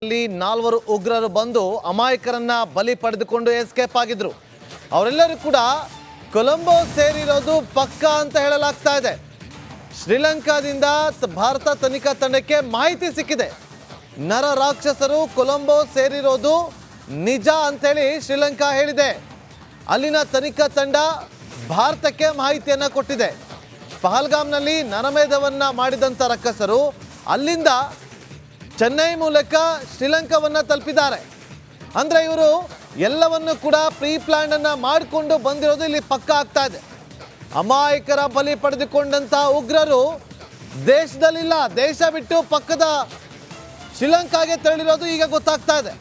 ನಾಲ್ವರು ಉಗ್ರರು ಬಂದು ಅಮಾಯಕರನ್ನ ಬಲಿ ಪಡೆದುಕೊಂಡು ಎಸ್ಕೇಪ್ ಆಗಿದ್ರು. ಅವರೆಲ್ಲರೂ ಕೂಡ ಕೊಲಂಬೋ ಸೇರಿರೋದು ಪಕ್ಕಾ ಅಂತ ಹೇಳಲಾಗ್ತಾ ಇದೆ. ಶ್ರೀಲಂಕಾದಿಂದ ಭಾರತ ತನಿಖಾ ತಂಡಕ್ಕೆ ಮಾಹಿತಿ ಸಿಕ್ಕಿದೆ. ನರ ರಾಕ್ಷಸರು ಕೊಲಂಬೋ ಸೇರಿರೋದು ನಿಜ ಅಂತೇಳಿ ಶ್ರೀಲಂಕಾ ಹೇಳಿದೆ. ಅಲ್ಲಿನ ತನಿಖಾ ತಂಡ ಭಾರತಕ್ಕೆ ಮಾಹಿತಿಯನ್ನ ಕೊಟ್ಟಿದೆ. ಪಹಲ್ಗಾಮ್ನಲ್ಲಿ ನರಮೇಧವನ್ನ ಮಾಡಿದಂಥ ರಕ್ಕಸರು ಅಲ್ಲಿಂದ ಚೆನ್ನೈ ಮೂಲಕ ಶ್ರೀಲಂಕಾವನ್ನ ತಲುಪಿದ್ದಾರೆ. ಅಂದ್ರೆ ಇವರು ಎಲ್ಲವನ್ನು ಕೂಡ ಪ್ರೀ ಪ್ಲಾನ್ ಅನ್ನ ಮಾಡಿಕೊಂಡು ಬಂದಿರೋದು ಇಲ್ಲಿ ಪಕ್ಕಾ ಆಗ್ತಾ ಇದೆ. ಅಮಾಯಕರ ಬಲಿ ಪಡೆದುಕೊಂಡಂತ ಉಗ್ರರು ದೇಶದಲ್ಲಿಲ್ಲ, ದೇಶ ಬಿಟ್ಟು ಪಕ್ಕದ ಶ್ರೀಲಂಕಾಗೆ ತೆರಳಿರೋದು ಈಗ ಗೊತ್ತಾಗ್ತಾ ಇದೆ.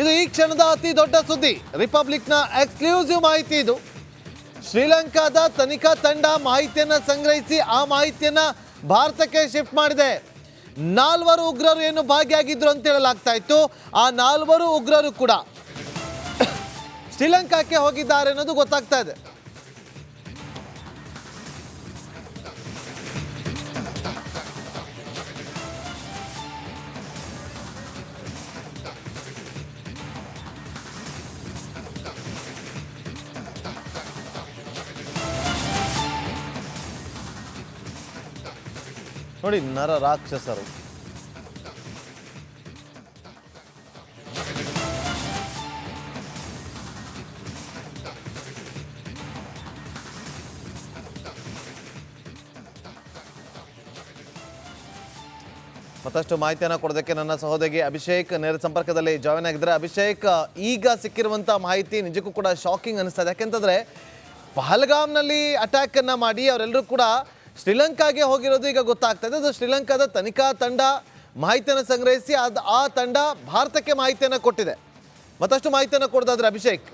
ಇದು ಈ ಕ್ಷಣದ ಅತಿ ದೊಡ್ಡ ಸುದ್ದಿ. ರಿಪಬ್ಲಿಕ್ನ ಎಕ್ಸ್ಕ್ಲೂಸಿವ್ ಮಾಹಿತಿ ಇದು. ಶ್ರೀಲಂಕಾದ ತನಿಖಾ ತಂಡ ಮಾಹಿತಿಯನ್ನ ಸಂಗ್ರಹಿಸಿ ಆ ಮಾಹಿತಿಯನ್ನ ಭಾರತಕ್ಕೆ ಶಿಫ್ಟ್ ಮಾಡಿದೆ. ನಾಲ್ವರು ಉಗ್ರರು ಏನು ಭಾಗಿಯಾಗಿದ್ರು ಅಂತ ಹೇಳಲಾಗ್ತಾ ಇತ್ತು. ಆ ನಾಲ್ವರು ಉಗ್ರರು ಕೂಡ ಶ್ರೀಲಂಕಾಕ್ಕೆ ಹೋಗಿದ್ದಾರೆ ಅನ್ನೋದು ಗೊತ್ತಾಗ್ತಾ ಇದೆ. ನೋಡಿ, ನರ ರಾಕ್ಷಸರು ಮತ್ತಷ್ಟು ಮಾಹಿತಿಯನ್ನು ಕೊಡೋದಕ್ಕೆ ನನ್ನ ಸಹೋದರಿ ಅಭಿಷೇಕ್ ನೇರ ಸಂಪರ್ಕದಲ್ಲಿ ಜಾಯಿನ್ ಆಗಿದ್ದಾರೆ. ಅಭಿಷೇಕ್, ಈಗ ಸಿಕ್ಕಿರುವಂಥ ಮಾಹಿತಿ ನಿಜಕ್ಕೂ ಕೂಡ ಶಾಕಿಂಗ್ ಅನಿಸ್ತದೆ. ಯಾಕೆಂತಂದರೆ ಪಹಲ್ಗಾಮ್ನಲ್ಲಿ ಅಟ್ಯಾಕ್ ಅನ್ನ ಮಾಡಿ ಅವರೆಲ್ಲರೂ ಕೂಡ ಶ್ರೀಲಂಕಾಗೆ ಹೋಗಿರೋದು ಈಗ ಗೊತ್ತಾಗ್ತಾ ಇದೆ. ಅದು ಶ್ರೀಲಂಕಾದ ತನಿಖಾ ತಂಡ ಮಾಹಿತಿಯನ್ನು ಸಂಗ್ರಹಿಸಿ ಆ ತಂಡ ಭಾರತಕ್ಕೆ ಮಾಹಿತಿಯನ್ನು ಕೊಟ್ಟಿದೆ. ಮತ್ತಷ್ಟು ಮಾಹಿತಿಯನ್ನು ಕೊಡೋದಾದ್ರೆ ಅಭಿಷೇಕ್.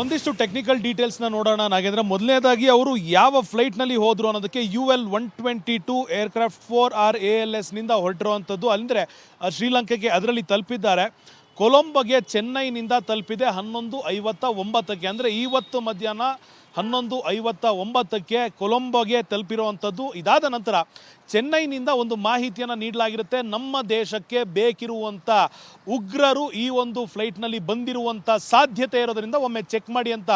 ಒಂದಿಷ್ಟು ಟೆಕ್ನಿಕಲ್ ಡೀಟೇಲ್ಸ್ನ ನೋಡೋಣ ನಾಗೇಂದ್ರ. ಮೊದಲನೇದಾಗಿ ಅವರು ಯಾವ ಫ್ಲೈಟ್ನಲ್ಲಿ ಹೋದರು ಅನ್ನೋದಕ್ಕೆ UL-122 ಏರ್ಕ್ರಾಫ್ಟ್ 4R ALSನಿಂದ ಹೊರಟಿರುವಂಥದ್ದು. ಅಂದರೆ ಶ್ರೀಲಂಕಾಗೆ ಅದರಲ್ಲಿ ತಲುಪಿದ್ದಾರೆ. ಕೊಲಂಬೋಗೆ ಚೆನ್ನೈನಿಂದ ತಲುಪಿದೆ 11:59. ಅಂದರೆ ಇವತ್ತು ಮಧ್ಯಾಹ್ನ 11:59 ಕೊಲಂಬೋಗೆ ತಲುಪಿರುವಂಥದ್ದು. ಇದಾದ ನಂತರ ಚೆನ್ನೈನಿಂದ ಒಂದು ಮಾಹಿತಿಯನ್ನು ನೀಡಲಾಗಿರುತ್ತೆ. ನಮ್ಮ ದೇಶಕ್ಕೆ ಬೇಕಿರುವಂಥ ಉಗ್ರರು ಈ ಒಂದು ಫ್ಲೈಟ್ನಲ್ಲಿ ಬಂದಿರುವಂಥ ಸಾಧ್ಯತೆ ಇರೋದರಿಂದ ಒಮ್ಮೆ ಚೆಕ್ ಮಾಡಿ ಅಂತ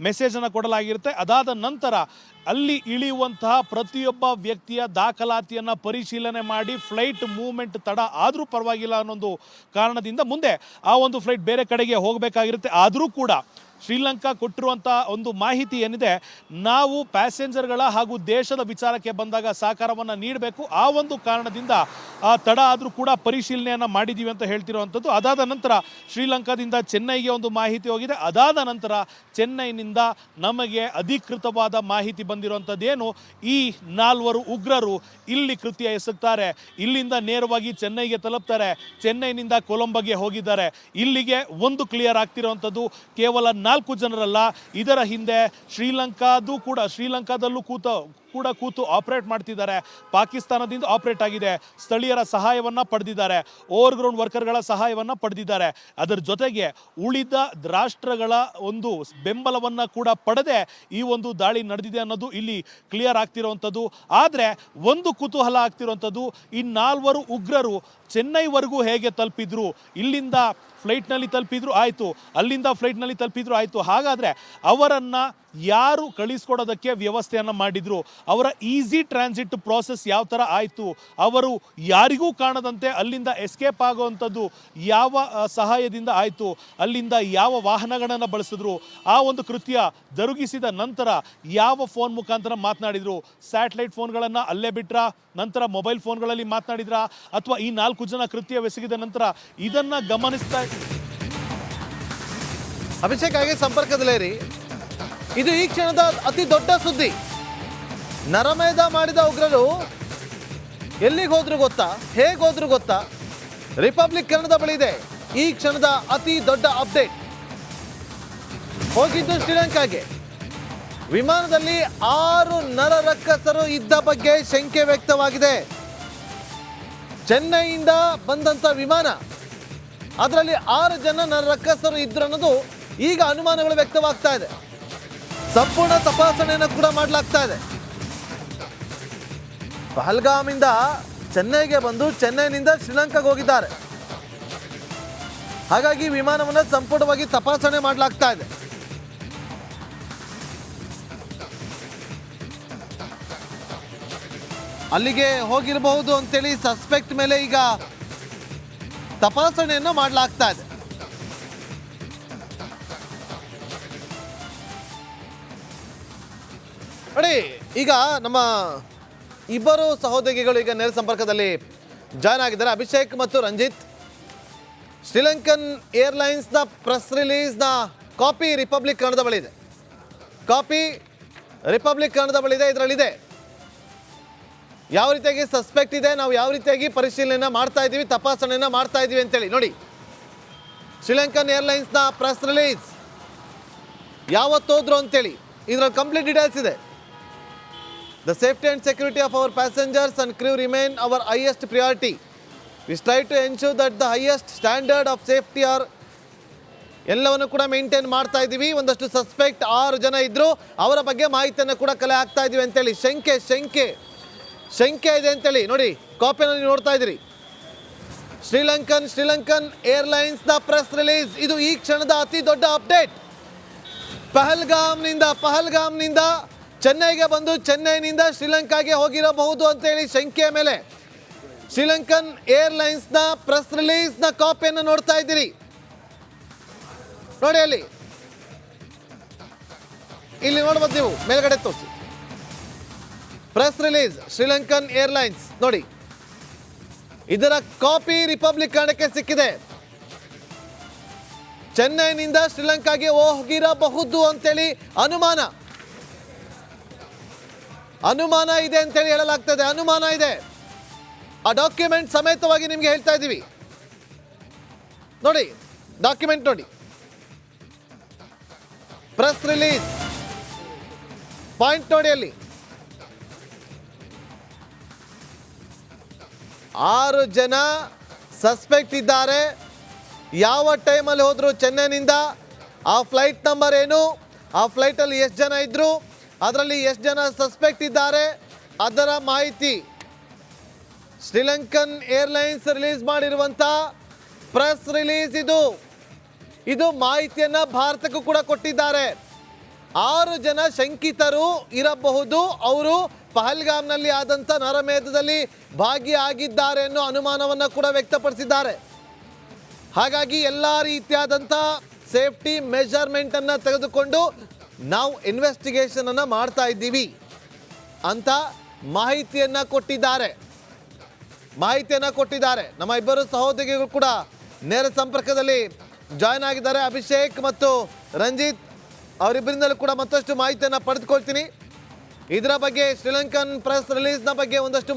ಮೆಸೇಜನ್ನು ಕೊಡಲಾಗಿರುತ್ತೆ. ಅದಾದ ನಂತರ ಅಲ್ಲಿ ಇಳಿಯುವಂತಹ ಪ್ರತಿಯೊಬ್ಬ ವ್ಯಕ್ತಿಯ ದಾಖಲಾತಿಯನ್ನು ಪರಿಶೀಲನೆ ಮಾಡಿ ಫ್ಲೈಟ್ ಮೂವ್ಮೆಂಟ್ ತಡ ಆದರೂ ಪರವಾಗಿಲ್ಲ ಅನ್ನೊಂದು ಕಾರಣದಿಂದ ಮುಂದೆ ಆ ಒಂದು ಫ್ಲೈಟ್ ಬೇರೆ ಕಡೆಗೆ ಹೋಗಬೇಕಾಗಿರುತ್ತೆ. ಆದರೂ ಕೂಡ ಶ್ರೀಲಂಕಾ ಕೊಟ್ಟಿರುವಂಥ ಒಂದು ಮಾಹಿತಿ ಏನಿದೆ, ನಾವು ಪ್ಯಾಸೆಂಜರ್ಗಳ ಹಾಗೂ ದೇಶದ ವಿಚಾರಕ್ಕೆ ಬಂದಾಗ ಸಹಕಾರವನ್ನು ನೀಡಬೇಕು. ಆ ಒಂದು ಕಾರಣದಿಂದ ತಡ ಆದರೂ ಕೂಡ ಪರಿಶೀಲನೆಯನ್ನು ಮಾಡಿದ್ದೀವಿ ಅಂತ ಹೇಳ್ತಿರುವಂಥದ್ದು. ಅದಾದ ನಂತರ ಶ್ರೀಲಂಕಾದಿಂದ ಚೆನ್ನೈಗೆ ಒಂದು ಮಾಹಿತಿ ಹೋಗಿದೆ. ಅದಾದ ನಂತರ ಚೆನ್ನೈನಿಂದ ನಮಗೆ ಅಧಿಕೃತವಾದ ಮಾಹಿತಿ ಬಂದಿರುವಂಥದ್ದೇನು, ಈ ನಾಲ್ವರು ಉಗ್ರರು ಇಲ್ಲಿ ಕೃತ್ಯ ಎಸಗ್ತಾರೆ, ಇಲ್ಲಿಂದ ನೇರವಾಗಿ ಚೆನ್ನೈಗೆ ತಲುಪ್ತಾರೆ, ಚೆನ್ನೈನಿಂದ ಕೊಲಂಬೋಗೆ ಹೋಗಿದ್ದಾರೆ. ಇಲ್ಲಿಗೆ ಒಂದು ಕ್ಲಿಯರ್ ಆಗ್ತಿರುವಂಥದ್ದು, ಕೇವಲ 4 ಜನರಲ್ಲ, ಇದರ ಹಿಂದೆ ಶ್ರೀಲಂಕಾದಲ್ಲೂ ಕೂತು ಆಪರೇಟ್ ಮಾಡ್ತಿದ್ದಾರೆ. ಪಾಕಿಸ್ತಾನದಿಂದ ಆಪರೇಟ್ ಆಗಿದೆ. ಸ್ಥಳೀಯರ ಸಹಾಯವನ್ನು ಪಡೆದಿದ್ದಾರೆ, ಓವರ್ಗ್ರೌಂಡ್ ವರ್ಕರ್ಗಳ ಸಹಾಯವನ್ನು ಪಡೆದಿದ್ದಾರೆ. ಅದರ ಜೊತೆಗೆ ಉಳಿದ ರಾಷ್ಟ್ರಗಳ ಒಂದು ಬೆಂಬಲವನ್ನು ಕೂಡ ಪಡೆದೇ ಈ ಒಂದು ದಾಳಿ ನಡೆದಿದೆ ಅನ್ನೋದು ಇಲ್ಲಿ ಕ್ಲಿಯರ್ ಆಗ್ತಿರುವಂಥದ್ದು. ಆದರೆ ಒಂದು ಕುತೂಹಲ ಆಗ್ತಿರುವಂಥದ್ದು, ಈ ನಾಲ್ವರು ಉಗ್ರರು ಚೆನ್ನೈವರೆಗೂ ಹೇಗೆ ತಲುಪಿದ್ರು? ಇಲ್ಲಿಂದ ಫ್ಲೈಟ್ನಲ್ಲಿ ತಲುಪಿದ್ರು ಆಯಿತು, ಅಲ್ಲಿಂದ ಫ್ಲೈಟ್ನಲ್ಲಿ ತಲುಪಿದ್ರು ಆಯಿತು. ಹಾಗಾದರೆ ಅವರನ್ನು ಯಾರು ಕಳಿಸ್ಕೊಡೋದಕ್ಕೆ ವ್ಯವಸ್ಥೆಯನ್ನು ಮಾಡಿದ್ರು? ಅವರ ಈಸಿ ಟ್ರಾನ್ಸಿಟ್ ಪ್ರಾಸೆಸ್ ಯಾವ ಥರ ಆಯಿತು? ಅವರು ಯಾರಿಗೂ ಕಾಣದಂತೆ ಅಲ್ಲಿಂದ ಎಸ್ಕೇಪ್ ಆಗುವಂಥದ್ದು ಯಾವ ಸಹಾಯದಿಂದ ಆಯಿತು? ಅಲ್ಲಿಂದ ಯಾವ ವಾಹನಗಳನ್ನು ಬಳಸಿದ್ರು? ಆ ಒಂದು ಕೃತ್ಯ ಜರುಗಿಸಿದ ನಂತರ ಯಾವ ಫೋನ್ ಮುಖಾಂತರ ಮಾತನಾಡಿದ್ರು? ಸ್ಯಾಟಲೈಟ್ ಫೋನ್ಗಳನ್ನು ಅಲ್ಲೇ ಬಿಟ್ರಾ? ನಂತರ ಮೊಬೈಲ್ ಫೋನ್ಗಳಲ್ಲಿ ಮಾತನಾಡಿದ್ರ? ಅಥವಾ ಈ 4 ಜನ ಕೃತ್ಯವೆಸಗಿದ ನಂತರ ಇದನ್ನು ಗಮನಿಸ್ತಾ ಅಭಿಷೇಕ್ ಆಗಿ ಸಂಪರ್ಕದಲ್ಲೇ ರೀ. ಇದು ಈ ಕ್ಷಣದ ಅತಿ ದೊಡ್ಡ ಸುದ್ದಿ. ನರಮೇಧ ಮಾಡಿದ ಉಗ್ರರು ಎಲ್ಲಿಗೆ ಹೋದ್ರು ಗೊತ್ತಾ? ಹೇಗೆ ಹೋದ್ರು ಗೊತ್ತಾ? ರಿಪಬ್ಲಿಕ್ ಕನ್ನಡದ ಬಳಿ ಇದೆ ಈ ಕ್ಷಣದ ಅತಿ ದೊಡ್ಡ ಅಪ್ಡೇಟ್. ಹೋಗಿದ್ದು ಶ್ರೀಲಂಕಾಗೆ. ವಿಮಾನದಲ್ಲಿ 6 ನರ ರಕ್ಕಸರು ಇದ್ದ ಬಗ್ಗೆ ಶಂಕೆ ವ್ಯಕ್ತವಾಗಿದೆ. ಚೆನ್ನೈಯಿಂದ ಬಂದಂತ ವಿಮಾನ ಅದರಲ್ಲಿ 6 ಜನ ನರಕಸರು ಇದ್ರು ಅನ್ನೋದು ಈಗ ಅನುಮಾನಗಳು ವ್ಯಕ್ತವಾಗ್ತಾ ಇದೆ. ಸಂಪೂರ್ಣ ತಪಾಸಣೆಯನ್ನು ಕೂಡ ಮಾಡಲಾಗ್ತಾ ಇದೆ. ಪಹಲ್ಗಾಮಿಂದ ಚೆನ್ನೈಗೆ ಬಂದು ಚೆನ್ನೈನಿಂದ ಶ್ರೀಲಂಕಾಗೆ ಹೋಗಿದ್ದಾರೆ. ಹಾಗಾಗಿ ವಿಮಾನವನ್ನು ಸಂಪೂರ್ಣವಾಗಿ ತಪಾಸಣೆ ಮಾಡಲಾಗ್ತಾ ಇದೆ. ಅಲ್ಲಿಗೆ ಹೋಗಿರಬಹುದು ಅಂತೇಳಿ ಸಸ್ಪೆಕ್ಟ್ ಮೇಲೆ ಈಗ ತಪಾಸಣೆಯನ್ನು ಮಾಡಲಾಗ್ತಾ ಇದೆ. ನೋಡಿ, ಈಗ ನಮ್ಮ ಇಬ್ಬರು ಸಹೋದ್ಯೋಗಿಗಳು ಈಗ ನೇರ ಸಂಪರ್ಕದಲ್ಲಿ ಜಾಯ್ನ್ ಆಗಿದ್ದಾರೆ. ಅಭಿಷೇಕ್ ಮತ್ತು ರಂಜಿತ್. ಶ್ರೀಲಂಕನ್ ಏರ್ಲೈನ್ಸ್ನ ಪ್ರೆಸ್ ರಿಲೀಸ್ನ ಕಾಪಿ ರಿಪಬ್ಲಿಕ್ ಕನ್ನಡದ ಬಳಿ ಇದೆ. ಕಾಪಿ ರಿಪಬ್ಲಿಕ್ ಕನ್ನಡದ ಬಳಿ ಇದೆ. ಇದರಲ್ಲಿದೆ ಯಾವ ರೀತಿಯಾಗಿ ಸಸ್ಪೆಕ್ಟ್ ಇದೆ, ನಾವು ಯಾವ ರೀತಿಯಾಗಿ ಪರಿಶೀಲನೆಯನ್ನು ಮಾಡ್ತಾ ಇದ್ದೀವಿ, ತಪಾಸಣೆಯನ್ನು ಮಾಡ್ತಾ ಇದ್ದೀವಿ ಅಂತೇಳಿ. ನೋಡಿ, ಶ್ರೀಲಂಕನ್ ಏರ್ಲೈನ್ಸ್ನ ಪ್ರೆಸ್ ರಿಲೀಸ್ ಯಾವತ್ತೋದ್ರು ಅಂತೇಳಿ ಇದರಲ್ಲಿ ಕಂಪ್ಲೀಟ್ ಡೀಟೇಲ್ಸ್ ಇದೆ. The safety and security of our passengers and crew remain our highest priority. We try to ensure that the highest standard of safety are ಎಲ್ಲವನ್ನು ಕೂಡ ಮೇಂಟೈನ್ ಮಾಡ್ತಾ ಇದ್ದೀವಿ. ಒಂದಷ್ಟು ಸಸ್ಪೆಕ್ಟ್ 6 ಜನ ಇದ್ದರು, ಅವರ ಬಗ್ಗೆ ಮಾಹಿತಿಯನ್ನು ಕೂಡ ಕಲೆ ಹಾಕ್ತಾ ಇದ್ದೀವಿ ಅಂತೇಳಿ. ಶಂಕೆ ಇದೆ ಅಂತೇಳಿ ನೋಡಿ, ಕಾಪಿಯನ್ನು ನೀವು ನೋಡ್ತಾ ಇದ್ದೀರಿ. ಶ್ರೀಲಂಕನ್ ಏರ್ಲೈನ್ಸ್ನ ಪ್ರೆಸ್ ರಿಲೀಸ್. ಇದು ಈ ಕ್ಷಣದ ಅತಿ ದೊಡ್ಡ ಅಪ್ಡೇಟ್. ಪಹಲ್ಗಾಮ್ನಿಂದ ಚೆನ್ನೈಗೆ ಬಂದು ಚೆನ್ನೈನಿಂದ ಶ್ರೀಲಂಕಾಗೆ ಹೋಗಿರಬಹುದು ಅಂತೇಳಿ ಶಂಕೆಯ ಮೇಲೆ ಶ್ರೀಲಂಕನ್ ಏರ್ಲೈನ್ಸ್ನ ಪ್ರೆಸ್ ರಿಲೀಸ್ನ ಕಾಪಿಯನ್ನು ನೋಡ್ತಾ ಇದ್ದೀರಿ. ನೋಡಿ, ಇಲ್ಲಿ ನೋಡ್ಬೋದು ನೀವು, ಮೇಲ್ಗಡೆ ತೋರಿಸಿ. ಪ್ರೆಸ್ ರಿಲೀಸ್ ಶ್ರೀಲಂಕನ್ ಏರ್ಲೈನ್ಸ್ ನೋಡಿ, ಇದರ ಕಾಪಿ ರಿಪಬ್ಲಿಕ್ ಕನ್ನಡಕ್ಕೆ ಸಿಕ್ಕಿದೆ. ಚೆನ್ನೈನಿಂದ ಶ್ರೀಲಂಕಾಗೆ ಹೋಗಿರಬಹುದು ಅಂತೇಳಿ ಅನುಮಾನ ಇದೆ ಅಂತೇಳಿ ಹೇಳಲಾಗ್ತದೆ. ಅನುಮಾನ ಇದೆ. ಆ ಡಾಕ್ಯುಮೆಂಟ್ ಸಮೇತವಾಗಿ ನಿಮಗೆ ಹೇಳ್ತಾ ಇದ್ದೀವಿ. ನೋಡಿ, ಡಾಕ್ಯುಮೆಂಟ್ ನೋಡಿ, ಪ್ರೆಸ್ ರಿಲೀಸ್ ಪಾಯಿಂಟ್ ನೋಡಿ. ಅಲ್ಲಿ 6 ಜನ ಸಸ್ಪೆಕ್ಟ್ ಇದ್ದಾರೆ. ಯಾವ ಟೈಮಲ್ಲಿ ಹೋದ್ರು ಚೆನ್ನೈನಿಂದ, ಆ ಫ್ಲೈಟ್ ನಂಬರ್ ಏನು, ಆ ಫ್ಲೈಟಲ್ಲಿ ಎಷ್ಟು ಜನ ಇದ್ರು, ಅದರಲ್ಲಿ ಎಷ್ಟು ಜನ ಸಸ್ಪೆಕ್ಟ್ ಇದ್ದಾರೆ, ಅದರ ಮಾಹಿತಿ ಶ್ರೀಲಂಕನ್ ಏರ್ಲೈನ್ಸ್ ರಿಲೀಸ್ ಮಾಡಿರುವಂಥ ಪ್ರೆಸ್ ರಿಲೀಸ್. ಇದು ಮಾಹಿತಿಯನ್ನು ಭಾರತಕ್ಕೂ ಕೂಡ ಕೊಟ್ಟಿದ್ದಾರೆ. 6 ಜನ ಶಂಕಿತರು ಇರಬಹುದು, ಅವರು ಪಹಲ್ಗಾಮ್ನಲ್ಲಿ ಆದಂಥ ನರಮೇಧದಲ್ಲಿ ಭಾಗಿಯಾಗಿದ್ದಾರೆ ಅನ್ನೋ ಅನುಮಾನವನ್ನು ಕೂಡ ವ್ಯಕ್ತಪಡಿಸಿದ್ದಾರೆ. ಹಾಗಾಗಿ ಎಲ್ಲ ರೀತಿಯಾದಂಥ ಸೇಫ್ಟಿ ಮೆಜರ್ಮೆಂಟನ್ನು ತೆಗೆದುಕೊಂಡು ನಾವು ಇನ್ವೆಸ್ಟಿಗೇಷನನ್ನು ಮಾಡ್ತಾ ಇದ್ದೀವಿ ಅಂತ ಮಾಹಿತಿಯನ್ನು ಕೊಟ್ಟಿದ್ದಾರೆ. ನಮ್ಮ ಇಬ್ಬರು ಸಹೋದ್ಯೋಗಿಗಳು ಕೂಡ ನೇರ ಸಂಪರ್ಕದಲ್ಲಿ ಜಾಯ್ನ್ ಆಗಿದ್ದಾರೆ. ಅಭಿಷೇಕ್ ಮತ್ತು ರಂಜಿತ್, ಅವರಿಬ್ಬರಿಂದಲೂ ಕೂಡ ಮತ್ತಷ್ಟು ಮಾಹಿತಿಯನ್ನು ಪಡೆದುಕೊಳ್ತೀನಿ. ಇದರ ಬಗ್ಗೆ ಶ್ರೀಲಂಕನ್ ಪ್ರೆಸ್ ರಿಲೀಸ್ನ ಬಗ್ಗೆ ಒಂದಷ್ಟು